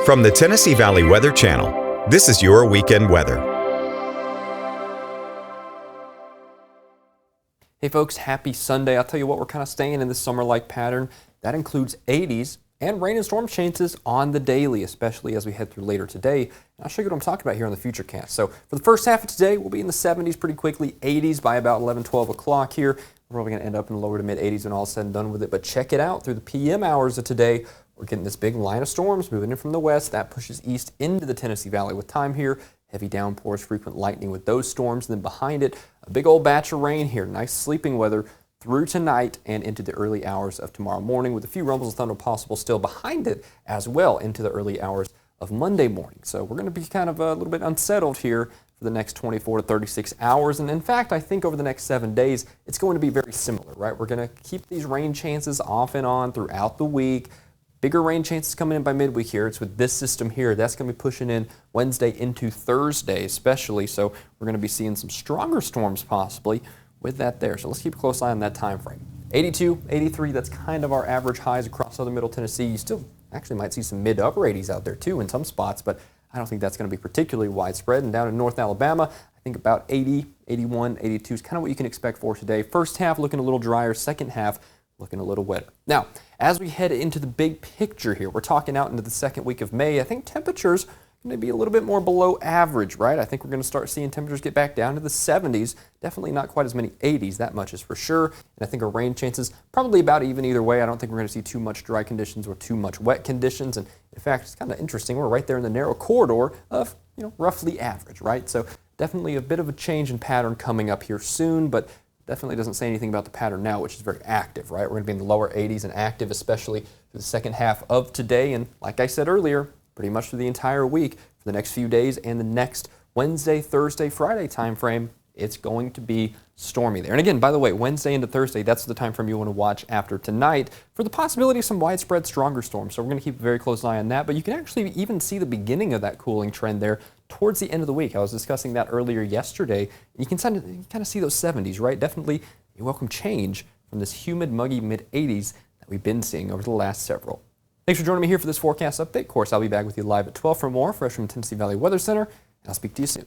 From the Tennessee Valley Weather Channel, this is your weekend weather. Hey folks, happy Sunday. I'll tell you what, we're kind of staying in this summer-like pattern. That includes 80s and rain and storm chances on the daily, especially as we head through later today. And I'll show you what I'm talking about here on the Futurecast. So for the first half of today, we'll be in the 70s pretty quickly, 80s by about 11, 12 o'clock here. We're probably going to end up in the lower to mid 80s when all is said and done with it. But check it out through the PM hours of today. We're getting this big line of storms moving in from the west. That pushes east into the Tennessee Valley with time here. Heavy downpours, frequent lightning with those storms. And then behind it, a big old batch of rain here. Nice sleeping weather through tonight and into the early hours of tomorrow morning, with a few rumbles of thunder possible still behind it as well into the early hours of Monday morning. So we're going to be kind of a little bit unsettled here for the next 24 to 36 hours. And in fact, I think over the next 7 days, it's going to be very similar, right? We're going to keep these rain chances off and on throughout the week. Bigger rain chances coming in by midweek here. It's with this system here. That's going to be pushing in Wednesday into Thursday especially. So we're going to be seeing some stronger storms possibly with that there. So let's keep a close eye on that time frame. 82, 83, that's kind of our average highs across southern middle Tennessee. You still actually might see some mid to upper 80s out there too in some spots, but I don't think that's going to be particularly widespread. And down in North Alabama, I think about 80, 81, 82 is kind of what you can expect for today. First half looking a little drier, second half looking a little wetter. Now, as we head into the big picture here, we're talking out into the second week of May. I think temperatures are going to be a little bit more below average, right? I think we're going to start seeing temperatures get back down to the 70s. Definitely not quite as many 80s, that much is for sure. And I think our rain chances probably about even either way. I don't think we're going to see too much dry conditions or too much wet conditions. And in fact, it's kind of interesting. We're right there in the narrow corridor of, roughly average, right? So definitely a bit of a change in pattern coming up here soon, but definitely doesn't say anything about the pattern now, which is very active, right? We're going to be in the lower 80s and active, especially through the second half of today. And like I said earlier, pretty much through the entire week for the next few days and the next Wednesday, Thursday, Friday time frame, it's going to be stormy there. And again, by the way, Wednesday into Thursday, that's the time frame you want to watch after tonight for the possibility of some widespread stronger storms. So we're going to keep a very close eye on that. But you can actually even see the beginning of that cooling trend there towards the end of the week. I was discussing that earlier yesterday. You can kind of see those 70s, right? Definitely a welcome change from this humid, muggy mid-80s that we've been seeing over the last several. Thanks for joining me here for this forecast update. Of course, I'll be back with you live at 12 for more fresh from Tennessee Valley Weather Center. I'll speak to you soon.